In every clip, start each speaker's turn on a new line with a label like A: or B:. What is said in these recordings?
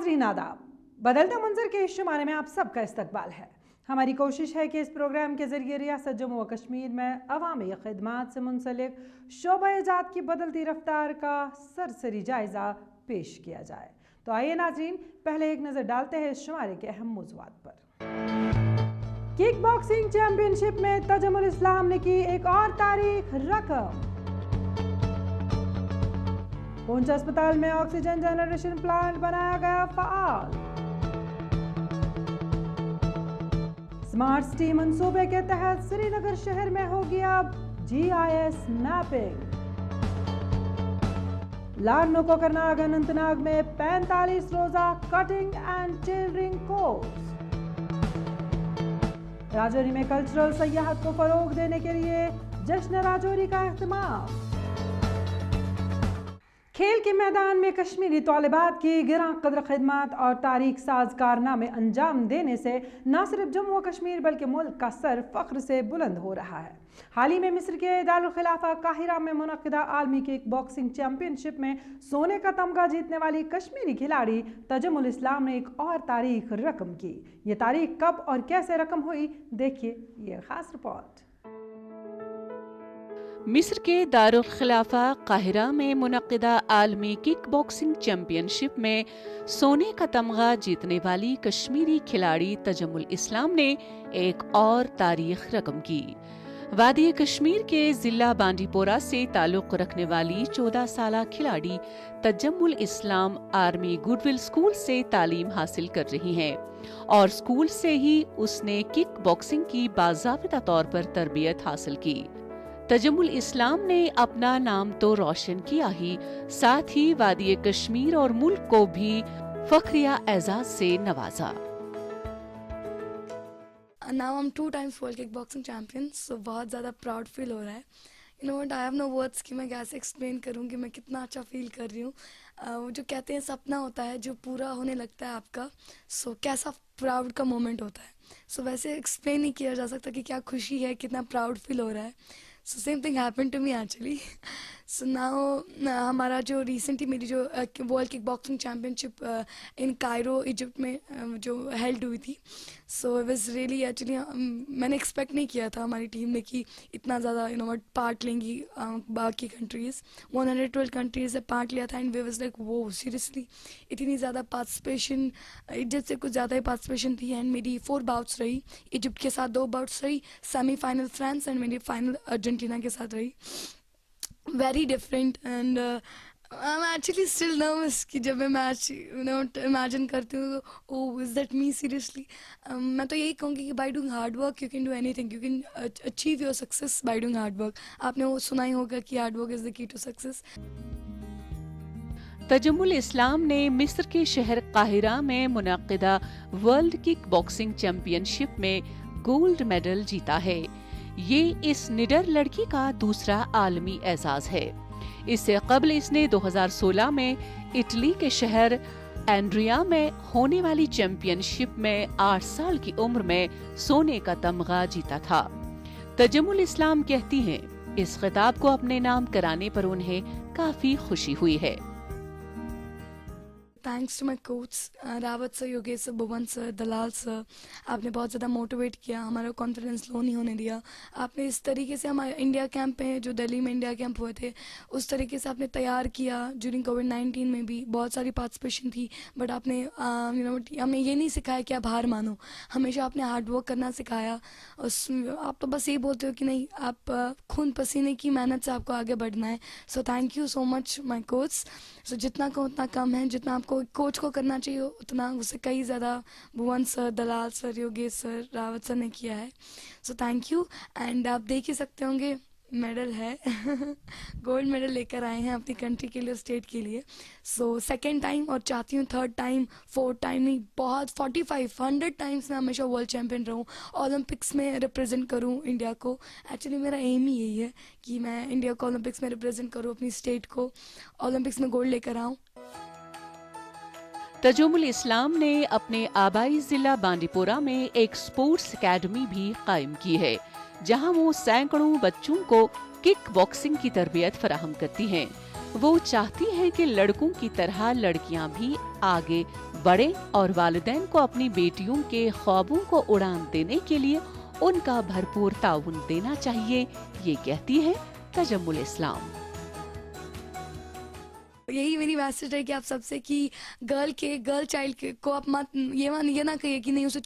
A: नाजरीन आदाब, बदलते मंजर के इस शुमारे में आप सबका इस्तकबाल है। हमारी कोशिश है कि इस प्रोग्राम के जरिए रियासत जम्मू व कश्मीर में अवामी खिदमात से मुंसलिक शोबा-ए-जात की बदलती रफ्तार का सरसरी जायजा पेश किया जाए। तो आइए नाजरीन, पहले एक नजर डालते हैं इस शुमारे के अहम मौज़ूआत पर। किक बॉक्सिंग चैंपियनशिप में तजमुल इस्लाम ने की एक और तारीख रकम। पूंछ अस्पताल में ऑक्सीजन जनरेशन प्लांट बनाया गया फ़आल। स्मार्ट सिटी मंसूबे के तहत श्रीनगर शहर में होगी अब GIS मैपिंग। लारनो कोकरनाग अनंतनाग में 45 रोजा cutting and tailoring course. Rajouri में कल्चरल सयाहत को फरोग देने के लिए जश्न राजौरी का एहतमाम। खेल के मैदान में कश्मीरी तालिबात की गिरां कदर खिदमत और तारीख साज कारनामे अंजाम देने से न सिर्फ जम्मू व कश्मीर बल्कि मुल्क का सर फख्र से बुलंद हो रहा है। हाल ही में मिस्र के दारुल खिलाफा काहिरा में मुनक्किदा आलमी किक बॉक्सिंग चैंपियनशिप में सोने का तमगा जीतने वाली कश्मीरी खिलाड़ी तजमुल इस्लाम ने एक और तारीख रकम की। ये तारीख कब और कैसे रकम हुई, देखिए ये खास रिपोर्ट।
B: मिस्र के दारुल खिलाफा काहिरा में मुनक्किदा आलमी किक बॉक्सिंग चैंपियनशिप में सोने का तमगा जीतने वाली कश्मीरी खिलाड़ी तजमुल इस्लाम ने एक और तारीख रकम की। वादी कश्मीर के जिला बांडीपोरा से ताल्लुक रखने वाली 14 साला खिलाड़ी तजमुल इस्लाम आर्मी गुडविल स्कूल से तालीम हासिल कर रही हैं और स्कूल से ही उसने किक बॉक्सिंग की बाज़ाबिता तौर पर तरबियत हासिल की। तजमुल इस्लाम ने अपना नाम तो रोशन किया ही, साथ ही वादी कश्मीर और मुल्क को भी फख्रिया एजाज से नवाजा।
C: Now I'm 2 times world kickboxing champion, so बहुत ज़्यादा प्राउड फील हो रहा है। You know what, I have no words कि मैं कैसे एक्सप्लेन करूँ कि मैं कितना अच्छा फील कर रही हूँ। वो जो कहते हैं सपना होता है जो पूरा होने लगता है आपका, सो कैसा प्राउड का मोमेंट होता है, सो वैसे एक्सप्लेन नहीं किया जा सकता कि क्या खुशी है, कितना प्राउड फील हो रहा है। So same thing happen to me actually. So now हमारा जो रिसेंटली मेरी जो world kick boxing championship in Cairo Egypt में जो हेल्ड हुई थी, so it was really actually मैंने एक्सपेक्ट नहीं किया था हमारी टीम ने कि इतना ज़्यादा पार्ट लेंगी बाकी कंट्रीज़। 112 कंट्रीज़ से पार्ट लिया था एंड वी वाज लाइक वो सीरियसली इतनी ज़्यादा पार्टिसिपेशन, इजिप्ट से कुछ ज़्यादा ही पार्टिसिपेशन थी। एंड मेरी 4 बाउट्स रही, इजिप्ट के साथ 2 बाउट्स रही, सेमीफाइनल फ्रांस एंड मेरी फाइनल अर्जेंटीना के साथ रही। Very different and I am actually still nervous कि जब मैं मैच इमेजिन करती हूँ, oh is that me seriously. मैं तो यही कहूँगी कि by doing hard work you can do anything, you can achieve your success by doing hard work. आपने वो सुना ही होगा कि hard work is the key to success.
B: Tajamul इस्लाम ने मिस्र के शहर काहिरा में मुनक्किदा वर्ल्ड किक बॉक्सिंग चैंपियनशिप में गोल्ड मेडल जीता है। ये इस निडर लड़की का दूसरा आलमी एजाज है। इससे कबल इसने 2016 में इटली के शहर एंड्रिया में होने वाली चैंपियनशिप में 8 साल की उम्र में सोने का तमगा जीता था। तजमुल इस्लाम कहती हैं, इस खिताब को अपने नाम कराने पर उन्हें काफी खुशी हुई है।
C: Thanks to my coach Rawat sir, Yogesh sir, Bhuvan sir, Dalal sir. आपने बहुत ज़्यादा मोटिवेट किया, हमारा कॉन्फिडेंस लो नहीं होने दिया। आपने इस तरीके से हमारे इंडिया कैंप में जो दिल्ली में इंडिया कैंप हुए थे उस तरीके से आपने तैयार किया। ड्यूरिंग कोविड-19 में भी बहुत सारी पार्टिसिपेशन थी, बट आपने हमें ये नहीं सिखाया कि आप हार मानो, हमेशा आपने हार्ड वर्क करना सिखाया। आप तो बस ये बोलते हो कि नहीं, आप खून पसीने की मेहनत से आपको आगे बढ़ना है। So thank you so much my coach. So जितना कहूँ उतना कम है, जितना आपको कोच को करना चाहिए उतना उससे कई ज़्यादा Bhuvan sir, Dalal sir, Yogesh sir, Rawat sir ने किया है। So thank you. एंड आप देख ही सकते होंगे मेडल है गोल्ड मेडल लेकर आए हैं अपनी कंट्री के लिए, स्टेट के लिए। सो सेकेंड टाइम, और चाहती हूँ थर्ड टाइम, फोर्थ टाइम नहीं, बहुत 45-100 टाइम्स मैं हमेशा वर्ल्ड चैम्पियन रहूँ, ओलंपिक्स में रिप्रेजेंट करूँ इंडिया को। एक्चुअली मेरा एम ही यही है कि मैं इंडिया को ओलंपिक्स में रिप्रेजेंट करूँ, अपनी स्टेट को ओलंपिक्स में गोल्ड लेकर आऊँ।
B: तजमुल इस्लाम ने अपने आबाई जिला बांडीपोरा में एक स्पोर्ट्स एकेडमी भी कायम की है, जहां वो सैकड़ों बच्चों को किक बॉक्सिंग की तरबियत फराहम करती हैं। वो चाहती हैं कि लड़कों की तरह लड़कियां भी आगे बढ़ें और वालिदैन को अपनी बेटियों के ख्वाबों को उड़ान देने के लिए उनका भरपूर ताउन देना चाहिए, ये कहती है तजम्मुल इस्लाम।
C: यही मेरी मैसेज है कि आप सबसे कि गर्ल चाइल्ड को आप मत ये ना कहिए कि नहीं उसे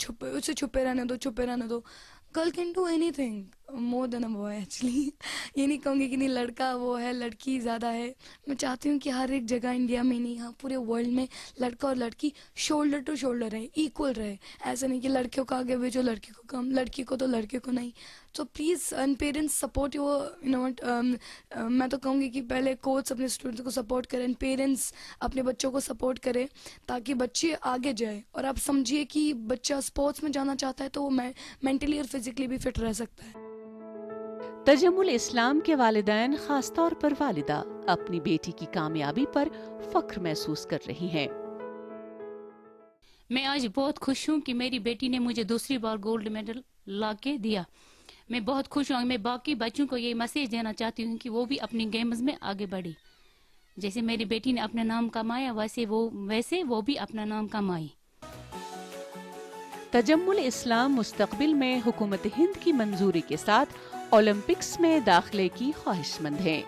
C: छुपे रहने दो। Girl can do anything more than a boy actually. ये नहीं कहूँगी कि नहीं लड़का वो है लड़की ज़्यादा है। मैं चाहती हूँ कि हर एक जगह इंडिया में नहीं, हाँ पूरे वर्ल्ड में लड़का और लड़की शोल्डर टू शोल्डर रहे, इक्वल रहे। ऐसा नहीं कि लड़कियों को आगे भेजो लड़की को कम, लड़की को तो लड़के को नहीं। तो प्लीज़ एंड पेरेंट्स सपोर्ट मैं तो कहूँगी कि पहले कोच अपने स्टूडेंट्स को सपोर्ट करें, पेरेंट्स अपने बच्चों को सपोर्ट करें ताकि बच्चे आगे जाए। और आप समझिए कि बच्चा स्पोर्ट्स में जाना चाहता है तो वो मेंटली और फिजिकली भी फिट रह सकता है।
B: तजम्मुल इस्लाम के वालिदैन, खास तौर पर वालिदा, अपनी बेटी की कामयाबी पर फख्र महसूस कर रही हैं।
D: मैं आज बहुत खुश हूँ कि मेरी बेटी ने मुझे दूसरी बार गोल्ड मेडल ला के दिया। मैं बहुत खुश हूँ। मैं बाकी बच्चों को ये मैसेज देना चाहती हूँ कि वो भी अपनी गेम्स में आगे बढ़े। जैसे मेरी बेटी ने अपना नाम कमाया वैसे वो भी अपना नाम कमाए।
B: तजम्मुल इस्लाम मुस्तकबिल में हुकूमत हिंद की मंजूरी के साथ ओलंपिक्स में दाखिले की ख्वाहिशमंद हैं।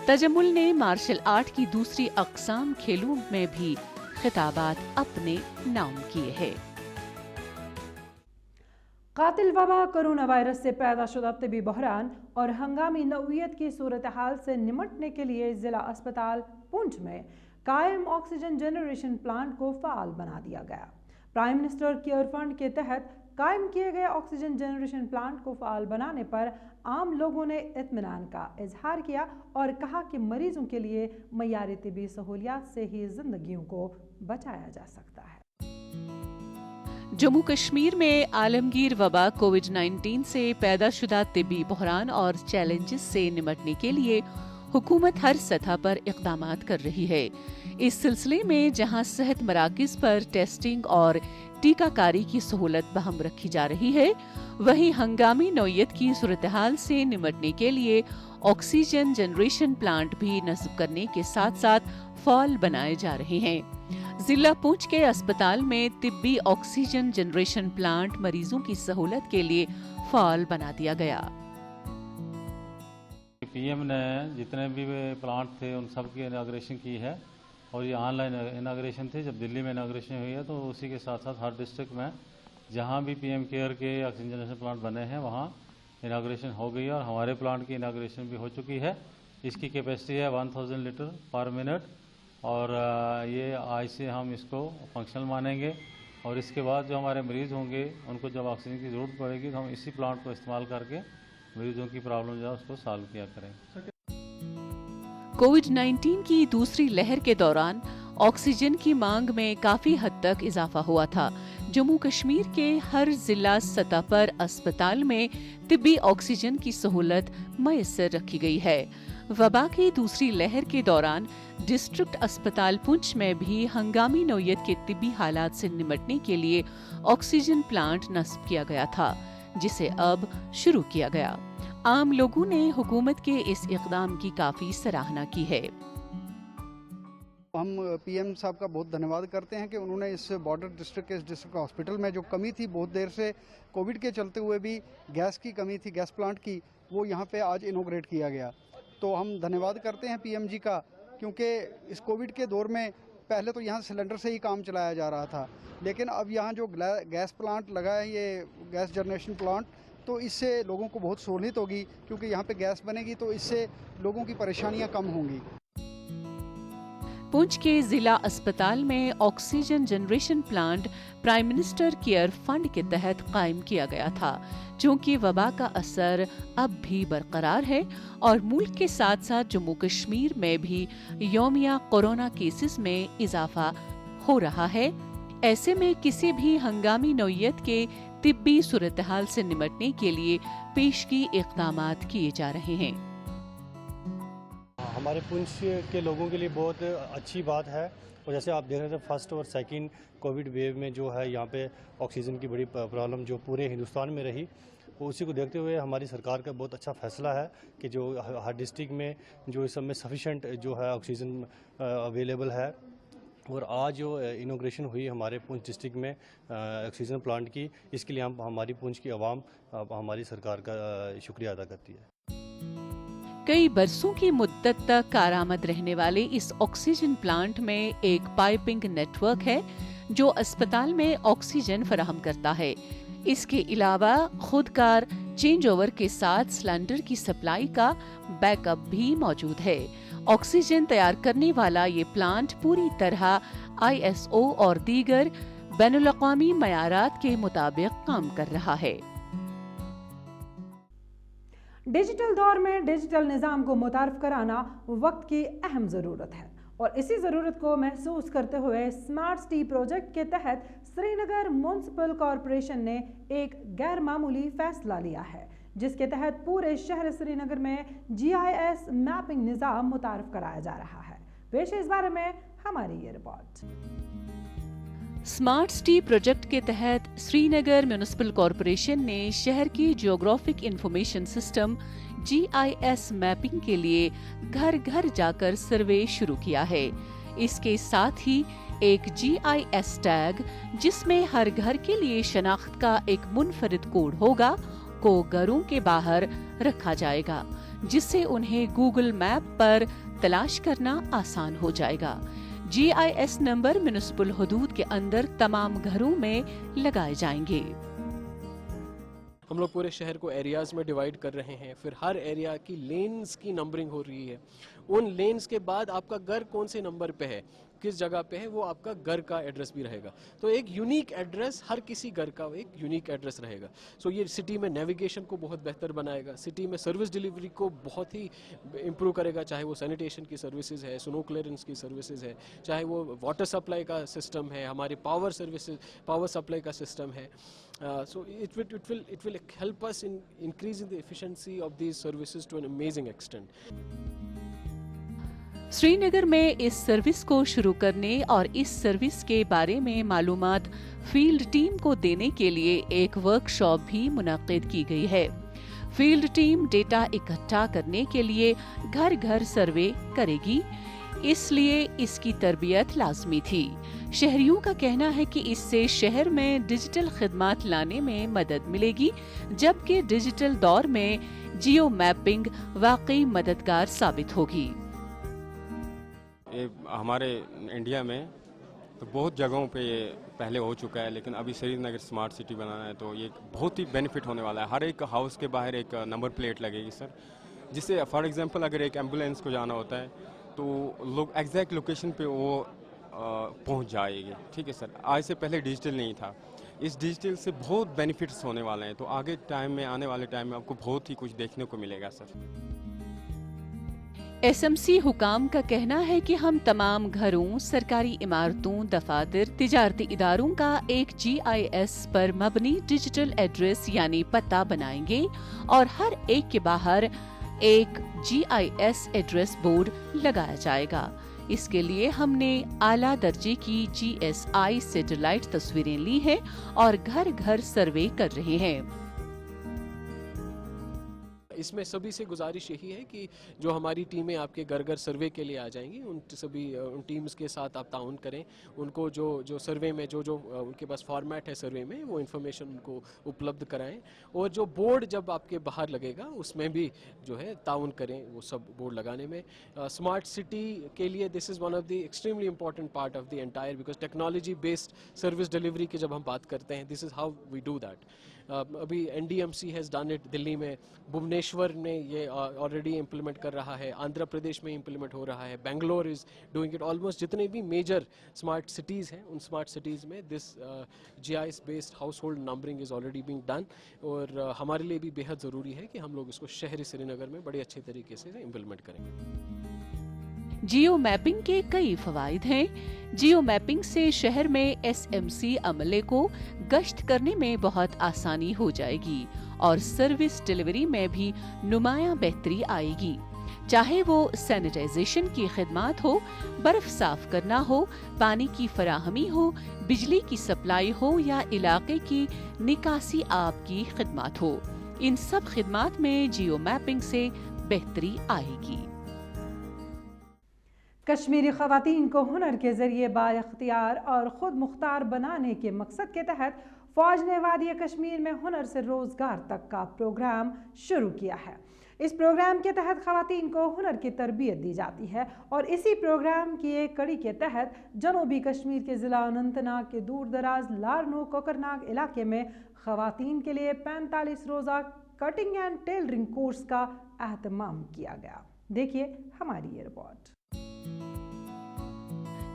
B: तजम्मुल ने मार्शल आर्ट की दूसरी अक़साम खेलों में भी खिताबात अपने नाम किए हैं।
A: कातिल वबा, कोरोना वायरस से पैदा शुदा तिबी बहरान और हंगामी नौइयत की सूरत हाल से निमटने के लिए जिला अस्पताल पुंछ में कायम ऑक्सीजन जनरेशन प्लांट को फ़ाल बना दिया गया। प्राइम मिनिस्टर केयर फंड के तहत कायम किए गए ऑक्सीजन जनरेशन प्लांट को फ़ाल बनाने पर आम लोगों ने इत्मीनान का इजहार किया और कहा कि मरीजों के लिए मयारी तिबी सहूलियात से ही जिंदगियों को बचाया जा सकता है।
B: जम्मू कश्मीर में आलमगीर वबा कोविड-19 से पैदा शुदा तिबी बहरान और चैलेंजेस से निमटने के लिए हुकूमत हर सतह पर इक़दामात कर रही है। इस सिलसिले में जहां सेहत मराकिज़ पर टेस्टिंग और टीकाकारी की सहूलत बहम रखी जा रही है, वहीं हंगामी नौइयत की सूरत हाल से निमटने के लिए ऑक्सीजन जनरेशन प्लांट भी नस्ब करने के साथ साथ फ़ाल बनाए जा रहे हैं। जिला पुंछ के अस्पताल में तिब्बी ऑक्सीजन जनरेशन प्लांट मरीजों की सहूलत के लिए फ़ाल बना दिया गया।
E: पीएम ने जितने भी प्लांट थे उन सब की इनाग्रेशन की है और ये ऑनलाइन इनाग्रेशन थी। जब दिल्ली में इनाग्रेशन हुई है तो उसी के साथ साथ हर डिस्ट्रिक्ट में जहाँ भी पीएम केयर के ऑक्सीजन जनरेशन प्लांट बने हैं वहाँ इनाग्रेशन हो गई है और हमारे प्लांट की इनाग्रेशन भी हो चुकी है। इसकी कैपेसिटी है 1000 लीटर पर मिनट और ये आज से हम इसको फंक्शनल मानेंगे और इसके बाद जो हमारे मरीज़ होंगे उनको जब ऑक्सीजन की ज़रूरत पड़ेगी तो हम इसी प्लांट को इस्तेमाल करके मरीजों की प्रॉब्लम जो है उसको सॉल्व किया करें।
B: कोविड-19 की दूसरी लहर के दौरान ऑक्सीजन की मांग में काफी हद तक इजाफा हुआ था। जम्मू कश्मीर के हर जिला सतह पर अस्पताल में तिब्बी ऑक्सीजन की सहूलत मैसर रखी गई है। वबा की दूसरी लहर के दौरान डिस्ट्रिक्ट अस्पताल पुंछ में भी हंगामी नौइयत के तिब्बी हालात से निमटने के लिए ऑक्सीजन प्लांट नस्ब किया गया था, जिसे अब शुरू किया गया। आम लोगों ने हुकूमत के इस इक़दाम की काफी सराहना की है।
F: हम पीएम साहब का बहुत धन्यवाद करते हैं कि उन्होंने इस बॉर्डर डिस्ट्रिक्ट के इस डिस्ट्रिक्ट हॉस्पिटल में जो कमी थी, बहुत देर से कोविड के चलते हुए भी गैस की कमी थी, गैस प्लांट की, वो यहाँ पे आज इनोग्रेट किया गया। तो हम धन्यवाद करते हैं पीएम जी का, क्योंकि इस कोविड के दौर में पहले तो यहाँ सिलेंडर से ही काम चलाया जा रहा था, लेकिन अब यहाँ जो गैस प्लांट लगा है, ये गैस जनरेशन प्लांट, तो इससे लोगों को बहुत सहूलियत होगी, क्योंकि यहाँ पे गैस बनेगी तो इससे लोगों की परेशानियाँ कम होंगी।
B: पुंछ के जिला अस्पताल में oxygen generation plant prime minister care fund के तहत कायम किया गया था, क्योंकि वबा का असर अब भी बरकरार है और मुल्क के साथ साथ जम्मू कश्मीर में भी यौमिया कोरोना केसेस में इजाफा हो रहा है। ऐसे में किसी भी हंगामी नौइयत के तिब्बी सूरत हाल से निमटने के लिए पेशगी इक़दामात किए जा रहे हैं।
G: हमारे पुंछ के लोगों के लिए बहुत अच्छी बात है और जैसे आप देख रहे थे फर्स्ट और सेकंड कोविड वेव में जो है यहाँ पे ऑक्सीजन की बड़ी प्रॉब्लम जो पूरे हिंदुस्तान में रही, उसी को देखते हुए हमारी सरकार का बहुत अच्छा फैसला है कि जो हर डिस्ट्रिक्ट में जो इस समय सफिशेंट जो है ऑक्सीजन अवेलेबल है। और आज जो इनॉग्रेशन हुई हमारे पुंछ डिस्ट्रिक्ट में ऑक्सीजन प्लांट की, इसके लिए हम हमारी पुंछ की आवाम हमारी सरकार का शुक्रिया अदा करती है।
B: कई बरसों की मुद्दत तक कारआमद रहने वाले इस ऑक्सीजन प्लांट में एक पाइपिंग नेटवर्क है जो अस्पताल में ऑक्सीजन फराहम करता है। इसके अलावा खुदकार चेंज ओवर के साथ सिलेंडर की सप्लाई का बैकअप भी मौजूद है। ऑक्सीजन तैयार करने वाला ये प्लांट पूरी तरह ISO और दीगर बैनुल-अक़वामी मयारात के मुताबिक काम कर रहा है।
A: डिजिटल दौर में डिजिटल निज़ाम को मुतारफ कराना वक्त की अहम ज़रूरत है और इसी ज़रूरत को महसूस करते हुए स्मार्ट सिटी प्रोजेक्ट के तहत श्रीनगर म्युनिसिपल कॉरपोरेशन ने एक गैर मामूली फैसला लिया है, जिसके तहत पूरे शहर श्रीनगर में GIS मैपिंग निज़ाम मुतारफ कराया जा रहा है। पेश इस बारे में हमारी ये रिपोर्ट।
B: स्मार्ट सिटी प्रोजेक्ट के तहत श्रीनगर म्युनिसिपल कॉरपोरेशन ने शहर की geographic information system GIS mapping के लिए घर घर जाकर सर्वे शुरू किया है। इसके साथ ही एक GIS टैग जिसमें हर घर के लिए शनाख्त का एक मुनफरिद कोड होगा को घरों के बाहर रखा जाएगा, जिससे उन्हें गूगल मैप पर तलाश करना आसान हो जाएगा। GIS नंबर म्युनिसिपल हुदूद के अंदर तमाम घरों में लगाए जाएंगे।
H: हम लोग पूरे शहर को एरियाज में डिवाइड कर रहे हैं, फिर हर एरिया की लेन्स की नंबरिंग हो रही है। उन लेन्स के बाद आपका घर कौन से नंबर पे है, किस जगह पे है, वो आपका घर का एड्रेस भी रहेगा। तो एक यूनिक एड्रेस, हर किसी घर का एक यूनिक एड्रेस रहेगा। सो ये सिटी में नेविगेशन को बहुत बेहतर बनाएगा, सिटी में सर्विस डिलीवरी को बहुत ही इम्प्रूव करेगा, चाहे वो सैनिटेशन की सर्विसेज है, स्नो क्लियरेंस की सर्विसेज है, चाहे वो वाटर सप्लाई का सिस्टम है, हमारे पावर सर्विसेज, पावर सप्लाई का सिस्टम है। So it will help us in increasing the efficiency of these services to an amazing extent.
B: Srinagar में इस सर्विस को शुरू करने और इस सर्विस के बारे में मालूमात फील्ड टीम को देने के लिए एक वर्कशॉप भी मुनक्किद की गई है। फील्ड टीम डेटा इकट्ठा करने के लिए घर घर सर्वे करेगी, इसलिए इसकी तरबियत लाजमी थी। शहरियों का कहना है कि इससे शहर में डिजिटल खिदमात लाने में मदद मिलेगी, जबकि डिजिटल दौर में जियो मैपिंग वाकई मददगार साबित होगी।
I: ये हमारे इंडिया में तो बहुत जगहों पे ये पहले हो चुका है, लेकिन अभी श्रीनगर स्मार्ट सिटी बनाना है तो ये बहुत ही बेनिफिट होने वाला है। हर एक हाउस के बाहर एक नंबर प्लेट लगेगी सर, जिससे फॉर एग्जांपल अगर एक एम्बुलेंस को जाना होता है तो लोग एग्जैक्ट लोकेशन पे वो पहुंच जाएगी। ठीक है सर, आज से पहले डिजिटल नहीं था। इस डिजिटल से बहुत बेनिफिट्स होने वाले हैं, तो आगे टाइम में, आने वाले टाइम में आपको बहुत ही कुछ देखने को मिलेगा सर।
B: SMC हुकाम का कहना है कि हम तमाम घरों, सरकारी इमारतों, दफातर, तिजारती इदारों का एक GIS पर मबनी डिजिटल एड्रेस यानी पता बनाएंगे और हर एक के बाहर एक GIS एड्रेस बोर्ड लगाया जाएगा। इसके लिए हमने आला दर्जे की GSI सैटेलाइट तस्वीरें ली हैं और घर घर सर्वे कर रहे हैं।
H: इसमें सभी से गुजारिश यही है कि जो हमारी टीमें आपके घर घर सर्वे के लिए आ जाएंगी, उन टीम्स के साथ आप ताउन करें, उनको जो सर्वे में जो उनके पास फॉर्मेट है सर्वे में, वो इन्फॉर्मेशन उनको उपलब्ध कराएं। और जो बोर्ड जब आपके बाहर लगेगा उसमें भी जो है ताउन करें वो सब बोर्ड लगाने में। स्मार्ट सिटी के लिए this is one of the extremely important part of the entire, because technology based service delivery की जब हम बात करते हैं, this is how we do that. अभी NDMC has done it Delhi में, भुवनेश्वर में ये ऑलरेडी इम्प्लीमेंट कर रहा है, आंध्र प्रदेश में इम्प्लीमेंट हो रहा है, Bangalore is doing it. Almost जितने भी मेजर स्मार्ट सिटीज़ हैं, उन स्मार्ट सिटीज़ में this GIS based house hold numbering is already being done. और हमारे लिए भी बेहद ज़रूरी है कि हम लोग इसको शहरी श्रीनगर में बड़े अच्छे तरीके से इम्प्लीमेंट करेंगे।
B: जियो मैपिंग के कई फवाइद हैं। जियो मैपिंग से शहर में SMC अमले को गश्त करने में बहुत आसानी हो जाएगी और सर्विस डिलीवरी में भी नुमायां बेहतरी आएगी। चाहे वो सैनिटाइजेशन की खिदमत हो, बर्फ साफ करना हो, पानी की फराहमी हो, बिजली की सप्लाई हो या इलाके की निकासी आब की खिदमत हो, इन सब खिदमात में जियो मैपिंग से बेहतरी आएगी।
A: कश्मीरी ख़वातीन को हुनर के ज़रिए बाइख्तियार और ख़ुद मुख्तार बनाने के मकसद के तहत फ़ौज ने वादी कश्मीर में हुनर से रोज़गार तक का प्रोग्राम शुरू किया है। इस प्रोग्राम के तहत ख़वातीन को हुनर की तरबियत दी जाती है और इसी प्रोग्राम की एक कड़ी के तहत जनूबी कश्मीर के ज़िला अनंतनाग के दूर दराज लारनू कोकरनाग इलाके में ख़वातीन के लिए 45 रोज़ा कटिंग एंड टेलरिंग कोर्स का एहतमाम किया गया। देखिए हमारी ये रिपोर्ट।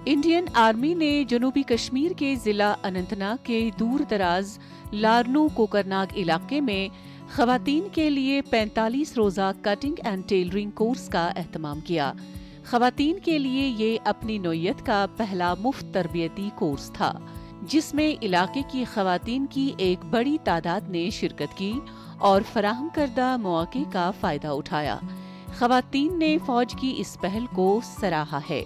B: इंडियन आर्मी ने जनूबी कश्मीर के जिला अनंतनाग के दूर दराज लारनू कोकरनाग इलाके में ख़वातीन के लिए 45 रोज़ा कटिंग एंड टेलरिंग कोर्स का एहतमाम किया। ख़वातीन के लिए ये अपनी नौयत का पहला मुफ्त तरबियती कोर्स था, जिसमें इलाके की ख़वातीन की एक बड़ी तादाद ने शिरकत की और फराहम करदा मौके का फ़ायदा उठाया। ख़वातीन ने फ़ौज की इस पहल को सराहा है।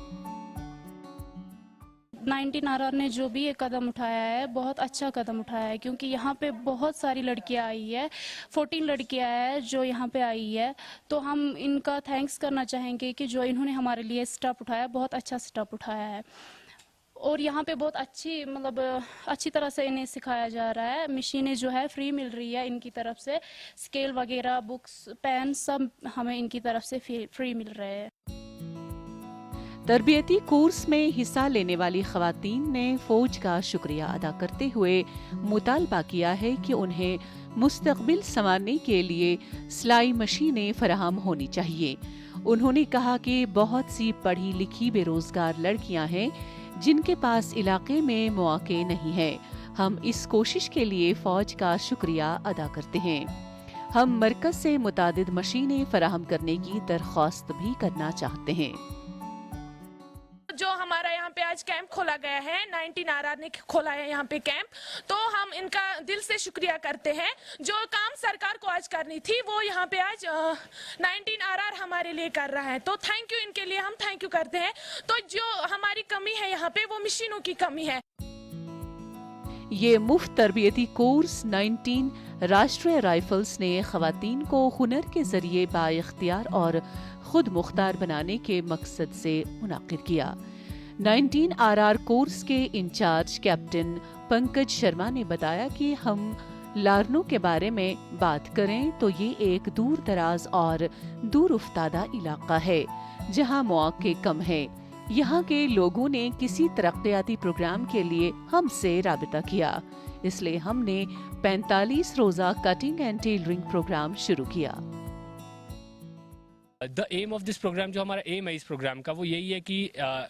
J: 19 RR ने जो भी ये कदम उठाया है बहुत अच्छा कदम उठाया है, क्योंकि यहाँ पे बहुत सारी लड़कियाँ आई है, 14 लड़कियाँ हैं जो यहाँ पे आई है। तो हम इनका थैंक्स करना चाहेंगे कि जो इन्होंने हमारे लिए स्टेप उठाया, बहुत अच्छा स्टेप उठाया है। और यहाँ पे बहुत अच्छी तरह से इन्हें सिखाया जा रहा है। मशीनें जो है फ्री मिल रही है इनकी तरफ से, स्केल वगैरह, बुक्स, पेन सब हमें इनकी तरफ से फ्री मिल रहे हैं।
B: तरबियती कोर्स में हिस्सा लेने वाली ख़वातीन ने फ़ौज का शुक्रिया अदा करते हुए मुतालबा किया है कि उन्हें मुस्तक़बिल संवारने के लिए सिलाई मशीनें फराहम होनी चाहिए। उन्होंने कहा कि बहुत सी पढ़ी लिखी बेरोज़गार लड़कियां हैं जिनके पास इलाके में मौके नहीं है। हम इस कोशिश के लिए फ़ौज का शुक्रिया अदा करते हैं। हम मरकज़ से मुतादिद मशीनें फराहम करने की दरख्वास्त भी करना चाहते हैं।
K: जो हमारा यहाँ पे आज कैंप खोला गया है, 19 RR ने खोला है यहाँ पे कैंप, तो हम इनका दिल से शुक्रिया करते हैं। जो काम सरकार को आज करनी थी वो यहाँ पे आज 19 RR हमारे लिए कर रहा है, तो थैंक यू, इनके लिए हम थैंक यू करते हैं। तो जो हमारी कमी है यहाँ पे वो मशीनों की कमी है।
B: ये मुफ्त तरबियती कोर्स 19 राष्ट्रीय राइफल्स ने ख़वातीन को हुनर के जरिए बाइख्तियार और खुद मुख्तार बनाने के मकसद से मुनाकिद किया। 19 RR कोर्स के इंचार्ज कैप्टन पंकज शर्मा ने बताया कि हम लारनू के बारे में बात करें तो ये एक दूर दराज और दूर उफ्तादा इलाका है जहां मौके कम है। यहाँ के लोगों ने किसी तरक्याती प्रोग्राम के लिए हमसे राबिता किया, इसलिए हमने 45 रोज़ा कटिंग एंड टेलरिंग प्रोग्राम शुरू किया।
L: The aim of this programme, जो हमारा एम है इस प्रोग्राम का, वो यही है कि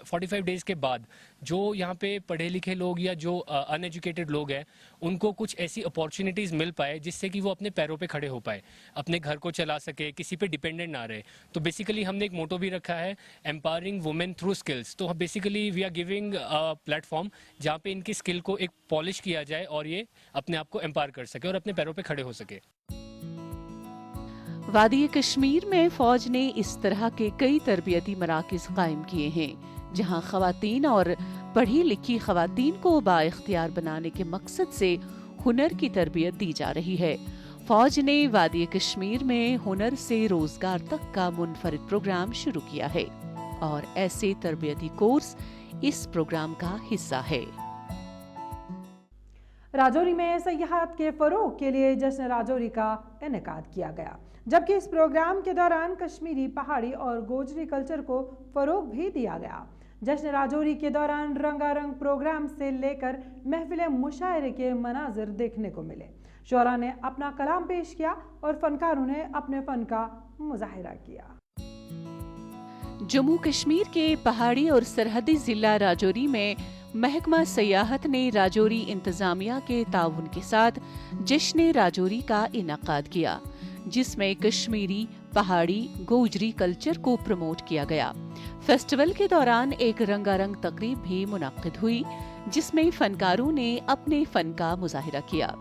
L: 45 डेज के बाद जो यहाँ पे पढ़े लिखे लोग या जो अनएजुकेटेड लोग हैं उनको कुछ ऐसी अपॉर्चुनिटीज़ मिल पाए जिससे कि वो अपने पैरों पे खड़े हो पाए, अपने घर को चला सके, किसी पे डिपेंडेंट ना रहे। तो बेसिकली हमने एक मोटो भी रखा है, एम्पावरिंग वुमेन थ्रू स्किल्स। तो basically we are giving platform जहाँ पे इनकी स्किल को एक पॉलिश किया जाए और ये अपने आप को एम्पावर कर सके और अपने पैरों पे खड़े हो सके।
B: वादी कश्मीर में फौज ने इस तरह के कई तरबियती मराकिज कायम किए हैं जहां ख़वातीन और पढ़ी लिखी ख़वातीन को बाइख्तियार बनाने के मकसद से हुनर की तरबियत दी जा रही है। फौज ने वादी कश्मीर में हुनर से रोजगार तक का मुनफरिद प्रोग्राम शुरू किया है और ऐसे तरबियती कोर्स इस प्रोग्राम का हिस्सा है।
A: राजौरी में सयाहत के फ़रोग के लिए जश्न राजौरी का इनेकाद किया गया, जबकि इस प्रोग्राम के दौरान कश्मीरी, पहाड़ी और गोजरी कल्चर को फ़रोग भी दिया गया। जश्न राजौरी के दौरान रंगारंग प्रोग्राम से लेकर महफिल मुशायरे के मनाजिर देखने को मिले। शोरा ने अपना कलाम पेश किया और फनकारों ने अपने फन का मुजाहिरा किया।
B: जम्मू कश्मीर के पहाड़ी और सरहदी जिला राजौरी में महकमा सयाहत ने राजौरी इंतजामिया के ताउन के साथ जश्न राजौरी का इनाकाद किया, जिसमें कश्मीरी, पहाड़ी, गोजरी कल्चर को प्रमोट किया गया। फेस्टिवल के दौरान एक रंगारंग तकरीब भी मुनक्किद हुई, जिसमें फनकारों ने अपने फन का मुजाहिरा किया।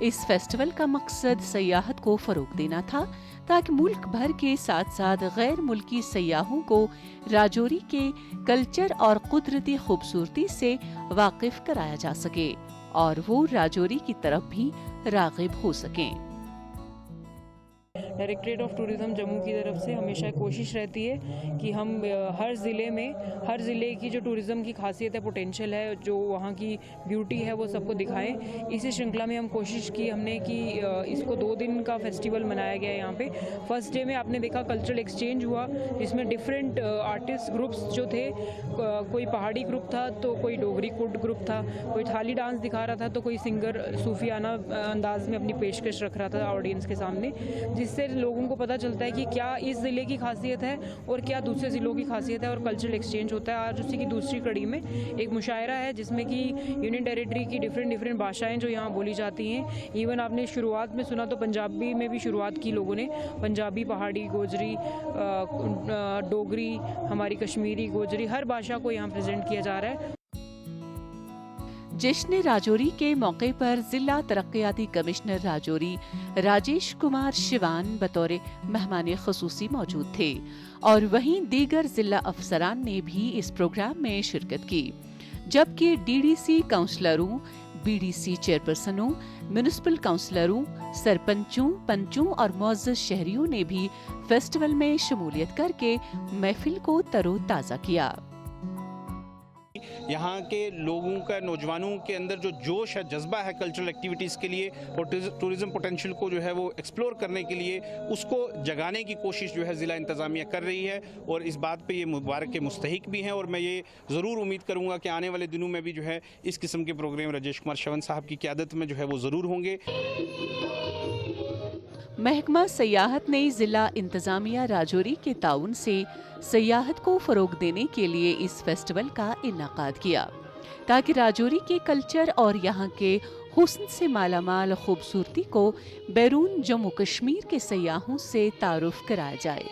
B: इस फेस्टिवल का मकसद सयाहत को फरोग देना था, ताकि मुल्क भर के साथ साथ गैर मुल्की सयाहों को राजौरी के कल्चर और कुदरती खूबसूरती से वाकिफ कराया जा सके और वो राजौरी की तरफ भी रागिब हो सकें।
M: डायरेक्टरेट ऑफ टूरिज़म जम्मू की तरफ से हमेशा कोशिश रहती है कि हम हर ज़िले में हर ज़िले की जो टूरिज़म की खासियत है, पोटेंशियल है, जो वहाँ की ब्यूटी है, वो सबको दिखाएं। इसी श्रृंखला में हम कोशिश की हमने कि इसको 2 दिन का फेस्टिवल मनाया गया है यहाँ पे। फर्स्ट डे में आपने देखा कल्चरल एक्सचेंज हुआ, जिसमें डिफरेंट आर्टिस्ट ग्रुप्स जो थे, कोई पहाड़ी ग्रुप था तो कोई डोगरी कुड ग्रुप था, कोई थाली डांस दिखा रहा था तो कोई सिंगर सूफियाना अंदाज में अपनी पेशकश रख रहा था ऑडियंस के सामने, जिससे लोगों को पता चलता है कि क्या इस ज़िले की खासियत है और क्या दूसरे ज़िलों की खासियत है, और कल्चरल एक्सचेंज होता है। आज उसी की दूसरी कड़ी में एक मुशायरा है जिसमें कि यूनियन टेरिटरी की डिफरेंट भाषाएं जो यहाँ बोली जाती हैं। इवन आपने शुरुआत में सुना तो पंजाबी में भी शुरुआत की लोगों ने, पंजाबी, पहाड़ी, गोजरी, डोगरी, हमारी कश्मीरी, गोजरी, हर भाषा को यहाँ प्रेजेंट किया जा रहा है।
B: जश्न राजौरी के मौके पर जिला तरक्याती कमिश्नर राजौरी राजेश कुमार शिवान बतौर मेहमान खुसूसी मौजूद थे और वहीं दीगर जिला अफसरान ने भी इस प्रोग्राम में शिरकत की, जबकि डीडीसी काउंसलरों, बीडीसी चेयरपर्सनों, म्युनिसिपल काउंसलरों, सरपंचों, पंचों और मुअज़्ज़ज़ शहरियों ने भी फेस्टिवल में शमूलियत करके महफिल को तरोताज़ा किया।
N: यहाँ के लोगों का, नौजवानों के अंदर जो जोश है, जज्बा है कल्चरल एक्टिविटीज़ के लिए और टूरिज़म पोटेंशियल को जो है वो एक्सप्लोर करने के लिए, उसको जगाने की कोशिश जो है ज़िला इंतज़ामिया कर रही है और इस बात पे ये मुबारक के मुस्तहिक भी हैं। और मैं ये ज़रूर उम्मीद करूँगा कि आने वाले दिनों में भी जो है इस किस्म के प्रोग्राम राजेश कुमार श्रवण साहब की क़यादत में जो है वो ज़रूर होंगे।
B: महकमा सयाहत ने जिला इंतजामिया राजौरी के ताउन से सयाहत को फरोग देने के लिए इस फेस्टिवल का इन्नाकाद किया, ताकि राजौरी के कल्चर और यहाँ के हुस्न से मालामाल खूबसूरती को बैरून जम्मू कश्मीर के सयाहों से तारुफ कराया जाए,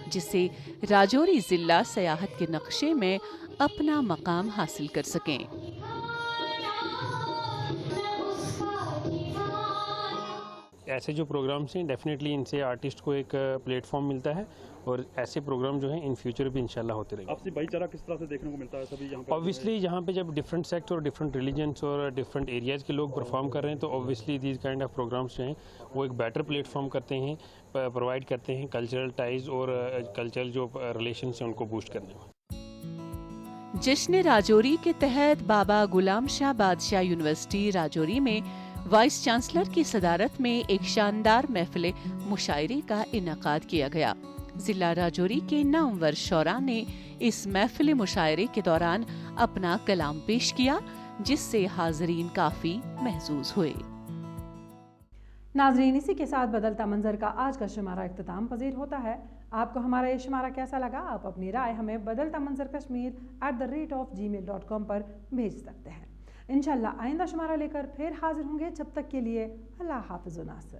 B: जिससे राजौरी जिला सयाहत के नक्शे में अपना मकाम हासिल कर सकें।
O: ऐसे जो प्रोग्राम्स हैं डेफिनेटली इनसे आर्टिस्ट को एक प्लेटफॉर्म मिलता है और ऐसे प्रोग्राम जो हैं इन फ्यूचर भी इंशाल्लाह होते रहेंगे।
P: आपसी भाईचारा किस तरह से देखने को मिलता है सभी यहाँ पे?
O: ऑब्वियसली यहाँ पे जब डिफरेंट सेक्ट और डिफरेंट रिलीजन्स और डिफरेंट एरियाज़ के लोग परफॉर्म कर रहे हैं तो obviously these kind of programmes जो हैं वो एक बेटर प्लेटफॉर्म करते हैं, प्रोवाइड करते हैं कल्चरल टाइज और कल्चरल जो रिलेशन हैं उनको बूस्ट करने में।
B: जश्न राजौरी के तहत बाबा गुलाम शाह बादशाह यूनिवर्सिटी राजौरी में वाइस चांसलर की सदारत में एक शानदार महफिल मुशायरे का इनेकाद किया गया। जिला राजौरी के नामवर शौरा ने इस महफिल मुशायरे के दौरान अपना कलाम पेश किया, जिससे हाजरीन काफी महजूज हुए।
A: नाजरीन, इसी के साथ बदलता मंजर का आज का शुमारा इख्तिताम पजीर होता है। आपको हमारा ये शुमारा कैसा लगा? आप अपनी राय हमें बदलता मंजर kashmir@gmail.com पर भेज सकते हैं। इंशाल्लाह आइंदा शुमारा लेकर फिर हाजिर होंगे। जब तक के लिए अल्लाह हाफ़िज़ व नासिर।